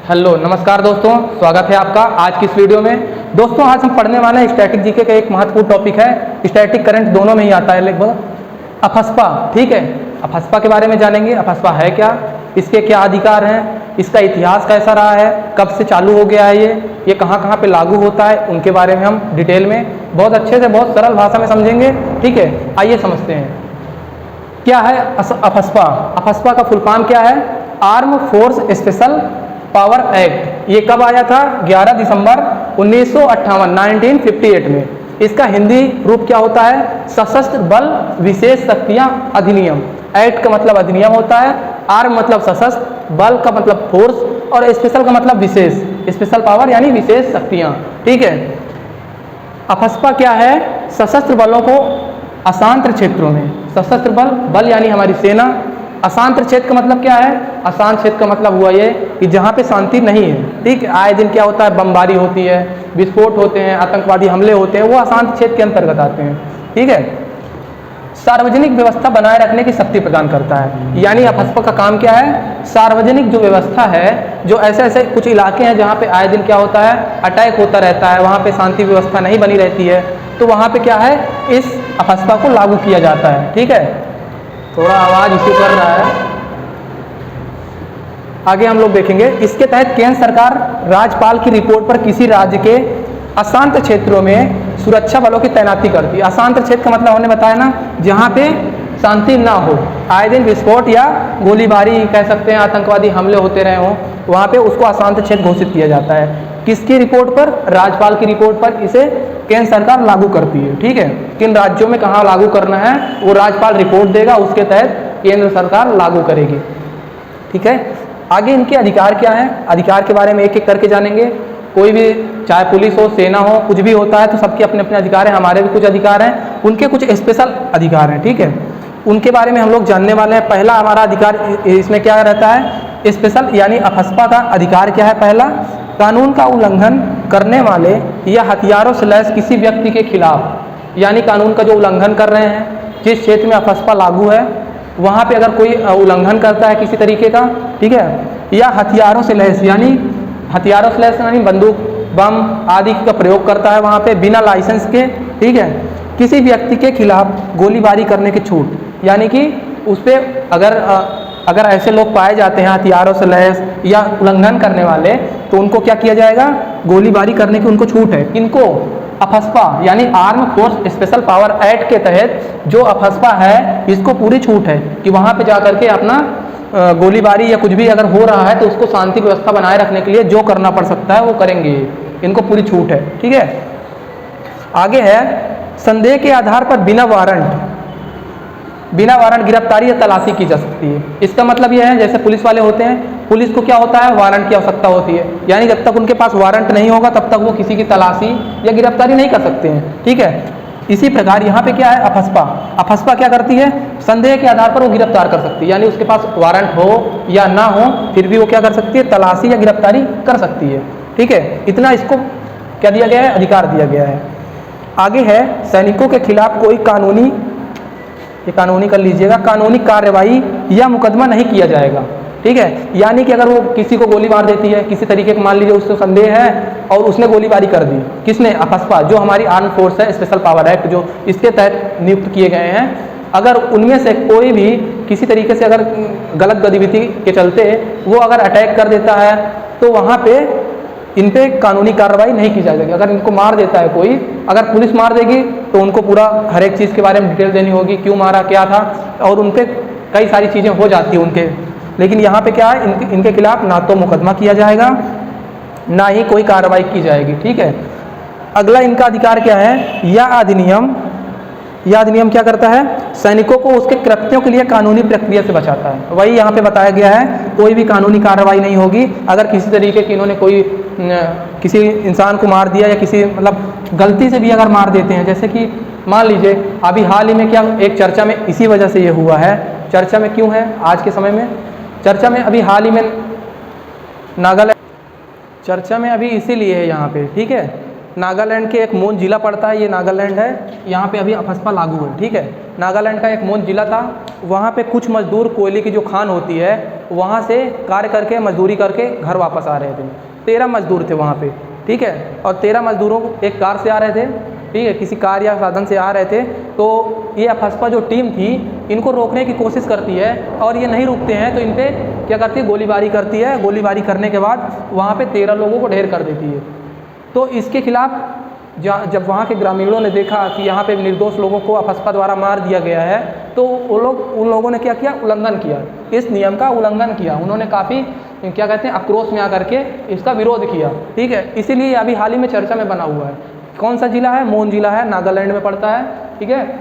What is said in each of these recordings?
Hello नमस्कार दोस्तों, स्वागत है आपका आज की इस वीडियो में। दोस्तों आज हम पढ़ने वाले हैं स्टैटिक जीके का एक महत्वपूर्ण टॉपिक है। स्टैटिक करंट दोनों में ही आता है लगभग। अफस्पा, ठीक है। अफस्पा के बारे में जानेंगे। अफस्पा है क्या, इसके क्या अधिकार हैं, इसका इतिहास कैसा रहा है, कब से चालू हो गया है, ये कहाँ कहाँ पे लागू होता है, उनके बारे में हम डिटेल में बहुत अच्छे से बहुत सरल भाषा में समझेंगे। ठीक है, आइए समझते हैं क्या है अफस्पा। अफस्पा का फुल फॉर्म क्या है? Arm force special power act. ये कब आया था? 11 दिसंबर 1958 में। इसका हिंदी रूप क्या होता है? सशस्त्र बल विशेष शक्तियां अधिनियम। एक्ट का मतलब अधिनियम होता है, आर्म मतलब सशस्त्र, बल का मतलब फोर्स और स्पेशल का मतलब विशेष, स्पेशल पावर यानी विशेष शक्तियां। ठीक है। अफस्पा क्या है? सशस्त्र बलों को अशांत क्षेत्रों में, सशस्त्र बल, बल यानी हमारी सेना, अशांत क्षेत्र का मतलब क्या है? अशांत क्षेत्र का मतलब हुआ ये कि जहाँ पे शांति नहीं है। ठीक है, आए दिन क्या होता है? बमबारी होती है, विस्फोट होते हैं, आतंकवादी हमले होते हैं, वो अशांत क्षेत्र के अंतर्गत आते हैं। ठीक है। सार्वजनिक व्यवस्था बनाए रखने की शक्ति प्रदान करता है। यानी अफस्पा का काम क्या है? सार्वजनिक जो व्यवस्था है, जो ऐसे ऐसे कुछ इलाके हैं जहाँ पे आए दिन क्या होता है? अटैक होता रहता है, वहाँ पे शांति व्यवस्था नहीं बनी रहती है, तो वहाँ पे क्या है? इस अफस्पा को लागू किया जाता है। ठीक है, थोड़ा आवाज़ इशू कर रहा है, आगे हम लोग देखेंगे। इसके तहत केंद्र सरकार राज्यपाल की रिपोर्ट पर किसी राज्य के अशांत क्षेत्रों में सुरक्षा बलों की तैनाती करती है। अशांत क्षेत्र का मतलब हमने बताया ना, जहाँ पे शांति ना हो, आए दिन विस्फोट या गोलीबारी कह सकते हैं, आतंकवादी हमले होते रहे हों, वहाँ पे उसको अशांत क्षेत्र घोषित किया जाता है। किसकी रिपोर्ट पर? राज्यपाल की रिपोर्ट पर इसे केंद्र सरकार लागू करती है। ठीक है, किन राज्यों में कहाँ लागू करना है वो राज्यपाल रिपोर्ट देगा, उसके तहत केंद्र सरकार लागू करेगी। ठीक है, आगे इनके अधिकार क्या है? अधिकार के बारे में एक एक करके जानेंगे। कोई भी, चाहे पुलिस हो, सेना हो, कुछ भी होता है तो सबके अपने अपने अधिकार हैं। हमारे भी कुछ अधिकार हैं, उनके कुछ स्पेशल अधिकार हैं। ठीक है, उनके बारे में हम लोग जानने वाले हैं। पहला हमारा अधिकार इसमें क्या रहता है? स्पेशल यानी अफस्पा का अधिकार क्या है? पहला, कानून का उल्लंघन करने वाले या हथियारों से लैस किसी व्यक्ति के खिलाफ, यानी कानून का जो उल्लंघन कर रहे हैं, जिस क्षेत्र में अफस्पा लागू है वहाँ पे अगर कोई उल्लंघन करता है किसी तरीके का, ठीक है, या हथियारों से लैस, यानी हथियारों से लैस यानी बंदूक, बम आदि का प्रयोग करता है वहाँ पे बिना लाइसेंस के। ठीक है, किसी व्यक्ति के खिलाफ गोलीबारी करने की छूट, यानी कि उस पर अगर ऐसे लोग पाए जाते हैं हथियारों से लैस या उल्लंघन करने वाले, तो उनको क्या किया जाएगा? गोलीबारी करने की उनको छूट है। किनको? अफस्पा यानी arm force special power act के तहत जो अफस्पा है, इसको पूरी छूट है कि वहाँ पे जा करके अपना गोलीबारी या कुछ भी अगर हो रहा है तो उसको शांति व्यवस्था बनाए रखने के लिए जो करना पड़ सकता है वो करेंगे, इनको पूरी छूट है। ठीक है, आगे है, संदेह के आधार पर बिना वारंट गिरफ्तारी या तलाशी की जा सकती है। इसका मतलब यह है, जैसे पुलिस वाले होते हैं, पुलिस को क्या होता है? वारंट की आवश्यकता होती है, यानी जब तक उनके पास वारंट नहीं होगा तब तक वो किसी की तलाशी या गिरफ्तारी नहीं कर सकते हैं। ठीक है, इसी प्रकार यहाँ पे क्या है? अफस्पा क्या करती है? संदेह के आधार पर वो गिरफ्तार कर सकती है, यानी उसके पास वारंट हो या ना हो फिर भी वो क्या कर सकती है? तलाशी या गिरफ्तारी कर सकती है। ठीक है, इतना इसको क्या दिया गया है? अधिकार दिया गया है। आगे है, सैनिकों के खिलाफ कोई कानूनी, ये कानूनी कर लीजिएगा, कानूनी कार्रवाई या मुकदमा नहीं किया जाएगा। ठीक है, यानी कि अगर वो किसी को गोली मार देती है, किसी तरीके का मान लीजिए उसको संदेह है और उसने गोलीबारी कर दी, किसने? अफस्पा, जो हमारी आर्म फोर्स है, स्पेशल पावर एक्ट जो इसके तहत नियुक्त किए गए हैं, अगर उनमें से कोई भी किसी तरीके से अगर गलत गतिविधि के चलते वो अगर अटैक कर देता है तो वहाँ पे इन पे कानूनी कार्रवाई नहीं की जाएगी। अगर इनको मार देता है कोई, अगर पुलिस मार देगी तो उनको पूरा हर एक चीज़ के बारे में डिटेल देनी होगी, क्यों मारा, क्या था, और उन पर कई सारी चीज़ें हो जाती हैं उनके। लेकिन यहाँ पे क्या है? इनके खिलाफ ना तो मुकदमा किया जाएगा ना ही कोई कार्रवाई की जाएगी। ठीक है, अगला इनका अधिकार क्या है? यह अधिनियम क्या करता है? सैनिकों को उसके कृत्यों के लिए कानूनी प्रक्रिया से बचाता है। वही यहाँ पे बताया गया है, कोई भी कानूनी कार्रवाई नहीं होगी अगर किसी तरीके की इन्होंने कोई किसी इंसान को मार दिया या किसी मतलब गलती से भी अगर मार देते हैं। जैसे कि मान लीजिए अभी हाल ही में क्या एक चर्चा में इसी वजह से ये हुआ है, चर्चा में क्यों है आज के समय में? चर्चा में अभी हाल ही में नागालैंड चर्चा में अभी इसीलिए है यहाँ पे। ठीक है, नागालैंड के एक मोन जिला पड़ता है, ये नागालैंड है, यहाँ पे अभी अफस्पा लागू है, ठीक है। नागालैंड का एक मोन जिला था, वहाँ पे कुछ मजदूर कोयले की जो खान होती है वहाँ से कार्य करके मजदूरी करके घर वापस आ रहे थे। 13 मजदूर थे वहाँ पे, ठीक है, और 13 मजदूरों एक कार से आ रहे थे, ठीक है, किसी कार या साधन से आ रहे थे। तो ये अफस्पा जो टीम थी इनको रोकने की कोशिश करती है और ये नहीं रुकते हैं तो इन पे क्या करती है, गोलीबारी करती है। गोलीबारी करने के बाद वहाँ पे 13 लोगों को ढेर कर देती है। तो इसके खिलाफ जब वहाँ के ग्रामीणों ने देखा कि यहाँ पे निर्दोष लोगों को अफस्पा द्वारा मार दिया गया है, तो उन लोगों ने क्या किया, उल्लंघन किया, इस नियम का उल्लंघन किया। उन्होंने काफ़ी क्या कहते हैं, आक्रोश में आकर के इसका विरोध किया, ठीक है। इसीलिए अभी हाल ही में चर्चा में बना हुआ है। कौन सा जिला है, मोन जिला है, नागालैंड में पड़ता है, ठीक है।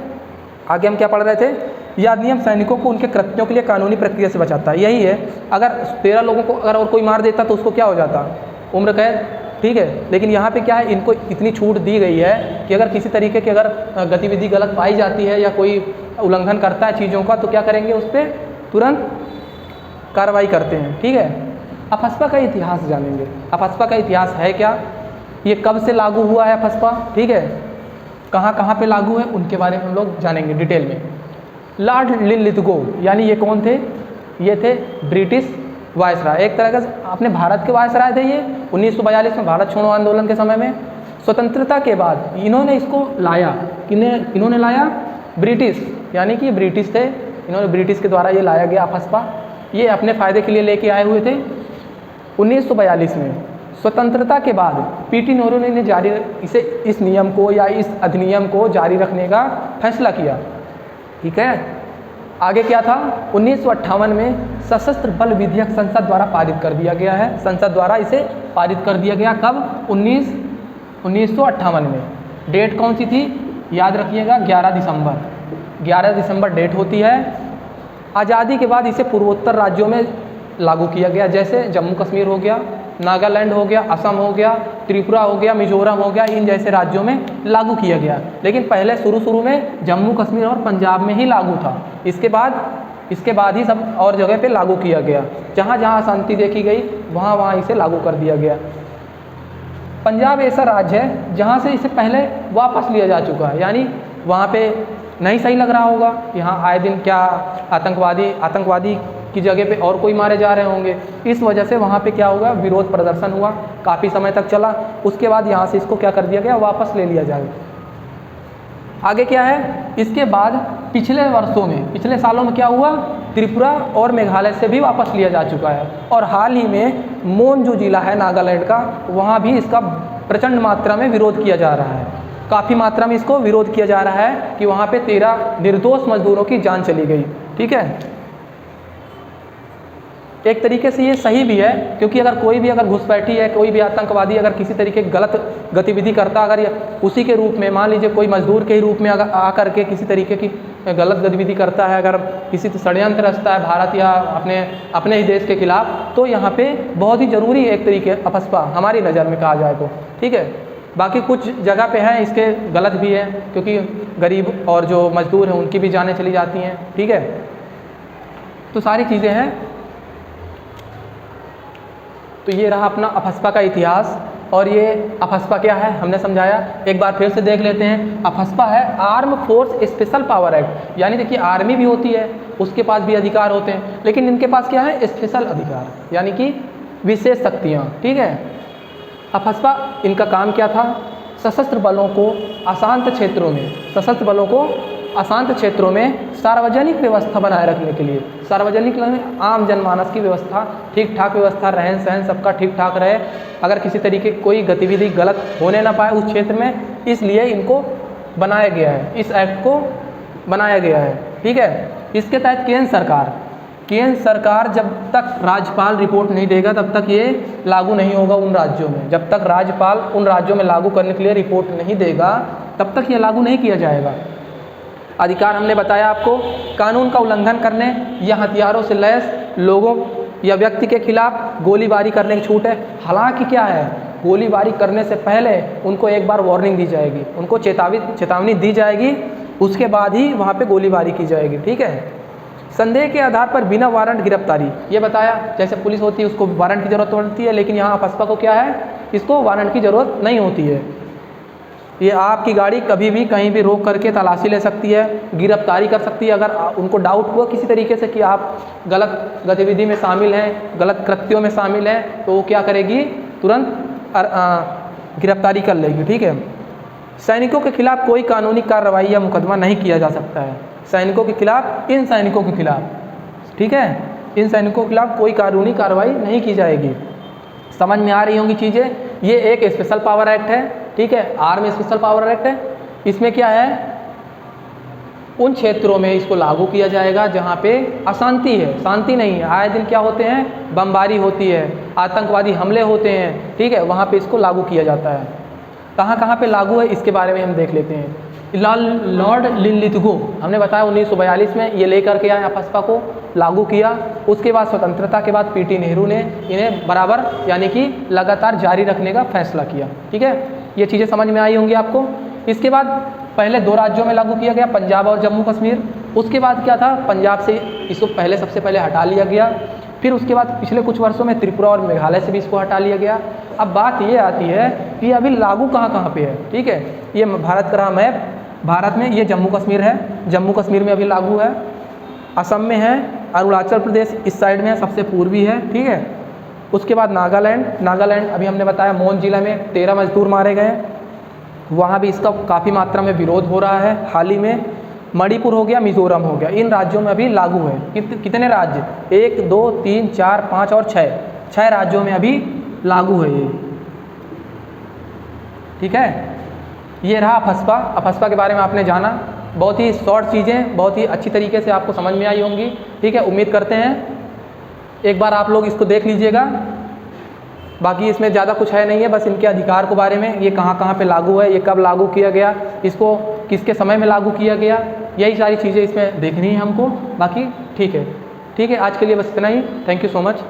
आगे हम क्या पढ़ रहे थे, यह अधिनियम सैनिकों को उनके कृत्यों के लिए कानूनी प्रक्रिया से बचाता है। यही है, अगर 13 लोगों को अगर और कोई मार देता तो उसको क्या हो जाता, उम्र कैद, ठीक है। लेकिन यहाँ पे क्या है, इनको इतनी छूट दी गई है कि अगर किसी तरीके की अगर गतिविधि गलत पाई जाती है या कोई उल्लंघन करता है चीज़ों का, तो क्या करेंगे, उस पर तुरंत कार्रवाई करते हैं, ठीक है। अफस्पा का इतिहास जानेंगे। अफस्पा का इतिहास है क्या, ये कब से लागू हुआ है अफस्पा, ठीक है, कहाँ कहाँ पे लागू है, उनके बारे में हम लोग जानेंगे डिटेल में। लॉर्ड लिथगो यानी ये कौन थे, ये थे ब्रिटिश वायसराय, एक तरह का अपने भारत के वायसराय थे ये। 1942 में भारत छोड़ो आंदोलन के समय में स्वतंत्रता के बाद इन्होंने इसको लाया, इन्होंने लाया ब्रिटिश, यानी कि ब्रिटिश थे, इन्होंने ब्रिटिश के द्वारा ये लाया गया अफस्पा, ये अपने फ़ायदे के लिए लेके आए हुए थे। 1942 में स्वतंत्रता के बाद पीटी नेहरू ने इस नियम को या इस अधिनियम को जारी रखने का फैसला किया, ठीक है। आगे क्या था, 1958 में सशस्त्र बल विधेयक संसद द्वारा पारित कर दिया गया है। संसद द्वारा इसे पारित कर दिया गया, कब, 1958 में। डेट कौन सी थी, याद रखिएगा, 11 दिसंबर डेट होती है। आज़ादी के बाद इसे पूर्वोत्तर राज्यों में लागू किया गया, जैसे जम्मू कश्मीर हो गया, नागालैंड हो गया, असम हो गया, त्रिपुरा हो गया, मिजोरम हो गया, इन जैसे राज्यों में लागू किया गया। लेकिन पहले शुरू में जम्मू कश्मीर और पंजाब में ही लागू था, इसके बाद ही सब और जगह पे लागू किया गया। जहाँ जहाँ अशांति देखी गई वहाँ इसे लागू कर दिया गया। पंजाब ऐसा राज्य है जहाँ से इसे पहले वापस लिया जा चुका है, यानी वहाँ पे नहीं सही लग रहा होगा, यहाँ आए दिन क्या आतंकवादी की जगह पे और कोई मारे जा रहे होंगे, इस वजह से वहाँ पे क्या हुआ, विरोध प्रदर्शन हुआ, काफ़ी समय तक चला। उसके बाद यहाँ से इसको क्या कर दिया गया, वापस ले लिया जाए। आगे क्या है, इसके बाद पिछले सालों में क्या हुआ, त्रिपुरा और मेघालय से भी वापस लिया जा चुका है। और हाल ही में मोन जो जिला है नागालैंड का, वहाँ भी इसका प्रचंड मात्रा में विरोध किया जा रहा है, काफ़ी मात्रा में इसको विरोध किया जा रहा है कि वहाँ पे 13 निर्दोष मजदूरों की जान चली गई, ठीक है। एक तरीके से ये सही भी है, क्योंकि अगर कोई भी घुसपैठी है, कोई भी आतंकवादी अगर किसी तरीके की गलत गतिविधि करता, अगर ये उसी के रूप में, मान लीजिए कोई मजदूर के ही रूप में अगर आकर के किसी तरीके की गलत गतिविधि करता है, अगर किसी षड्यंत्र रचता है भारत या अपने ही देश के खिलाफ, तो यहाँ पे बहुत ही ज़रूरी है एक तरीके अफस्पा हमारी नज़र में कहा जाए तो, ठीक है। बाकी कुछ जगह पे हैं इसके गलत भी है, क्योंकि गरीब और जो मजदूर हैं उनकी भी जानें चली जाती हैं, ठीक है। तो सारी चीज़ें हैं। तो ये रहा अपना अफस्पा का इतिहास। और ये अफस्पा क्या है हमने समझाया, एक बार फिर से देख लेते हैं। अफस्पा है arm force special power act, यानी देखिए आर्मी भी होती है, उसके पास भी अधिकार होते हैं, लेकिन इनके पास क्या है, स्पेशल अधिकार, यानी कि विशेष शक्तियाँ, ठीक है। अफस्पा इनका काम क्या था, सशस्त्र बलों को अशांत क्षेत्रों में सार्वजनिक व्यवस्था बनाए रखने के लिए, सार्वजनिक आम जनमानस की व्यवस्था, ठीक ठाक व्यवस्था, रहन सहन सबका ठीक ठाक रहे, अगर किसी तरीके की कोई गतिविधि गलत होने ना पाए उस क्षेत्र में, इसलिए इनको बनाया गया है, इस एक्ट को बनाया गया है, ठीक है। इसके तहत केंद्र सरकार जब तक राज्यपाल रिपोर्ट नहीं देगा तब तक ये लागू नहीं होगा उन राज्यों में। जब तक राज्यपाल उन राज्यों में लागू करने के लिए रिपोर्ट नहीं देगा तब तक ये लागू नहीं किया जाएगा। अधिकार हमने बताया आपको, कानून का उल्लंघन करने या हथियारों से लैस लोगों या व्यक्ति के खिलाफ गोलीबारी करने की छूट है। हालांकि क्या है, गोलीबारी करने से पहले उनको एक बार वार्निंग दी जाएगी, उनको चेतावनी दी जाएगी, उसके बाद ही वहाँ पे गोलीबारी की जाएगी, ठीक है। संदेह के आधार पर बिना वारंट गिरफ्तारी, ये बताया, जैसे पुलिस होती है उसको वारंट की ज़रूरत पड़ती है, लेकिन यहाँ अफस्पा को क्या है, इसको वारंट की ज़रूरत नहीं होती है। ये आपकी गाड़ी कभी भी कहीं भी रोक करके तलाशी ले सकती है, गिरफ्तारी कर सकती है। अगर उनको डाउट हुआ किसी तरीके से कि आप गलत गतिविधि में शामिल हैं, गलत कृत्यों में शामिल हैं, तो वो क्या करेगी, तुरंत गिरफ्तारी कर लेगी। ठीक है। सैनिकों के खिलाफ कोई कानूनी कार्रवाई या मुकदमा नहीं किया जा सकता है। सैनिकों के खिलाफ, इन सैनिकों के खिलाफ, ठीक है, इन सैनिकों के खिलाफ कोई कानूनी कार्रवाई नहीं की जाएगी। समझ में आ रही होंगी चीज़ें। ये एक स्पेशल पावर एक्ट है, ठीक है, आर्मी स्पेशल पावर एक्ट है। इसमें क्या है, उन क्षेत्रों में इसको लागू किया जाएगा जहाँ पे अशांति है, शांति नहीं है, आए दिन क्या होते हैं, बमबारी होती है, आतंकवादी हमले होते हैं, ठीक है, वहाँ पे इसको लागू किया जाता है। कहाँ कहाँ पे लागू है इसके बारे में हम देख लेते हैं। लॉर्ड लिनलिथगो हमने बताया 1942 में ये लेकर के आए अफस्पा को लागू किया। उसके बाद स्वतंत्रता के बाद पीटी नेहरू ने इन्हें बराबर यानी कि लगातार जारी रखने का फैसला किया। ठीक है, ये चीज़ें समझ में आई होंगी आपको। इसके बाद पहले 2 राज्यों में लागू किया गया, पंजाब और जम्मू कश्मीर। उसके बाद क्या था, पंजाब से इसको सबसे पहले हटा लिया गया। फिर उसके बाद पिछले कुछ वर्षों में त्रिपुरा और मेघालय से भी इसको हटा लिया गया। अब बात ये आती है कि अभी लागू कहाँ कहाँ पे है। ठीक है, ये भारत का रहा मैप, भारत में ये जम्मू कश्मीर है, जम्मू कश्मीर में अभी लागू है, असम में है, अरुणाचल प्रदेश इस साइड में है, सबसे पूर्वी है। ठीक है, उसके बाद नागालैंड अभी हमने बताया मौन जिला में 13 मजदूर मारे गए, वहाँ भी इसका काफ़ी मात्रा में विरोध हो रहा है हाल ही में। मणिपुर हो गया, मिजोरम हो गया, इन राज्यों में अभी लागू है। कितने राज्य, 1 2 3 4 5 और 6 राज्यों में अभी लागू है ये। ठीक है, ये रहा अफस्पा। अफस्पा के बारे में आपने जाना, बहुत ही शॉर्ट चीज़ें, बहुत ही अच्छी तरीके से आपको समझ में आई होंगी। ठीक है, उम्मीद करते हैं एक बार आप लोग इसको देख लीजिएगा। बाकी इसमें ज़्यादा कुछ है नहीं है, बस इनके अधिकार के बारे में, ये कहाँ कहाँ पे लागू है, ये कब लागू किया गया, इसको किसके समय में लागू किया गया, यही सारी चीज़ें इसमें देखनी है हमको। बाकी ठीक है, आज के लिए बस इतना ही। Thank you so much.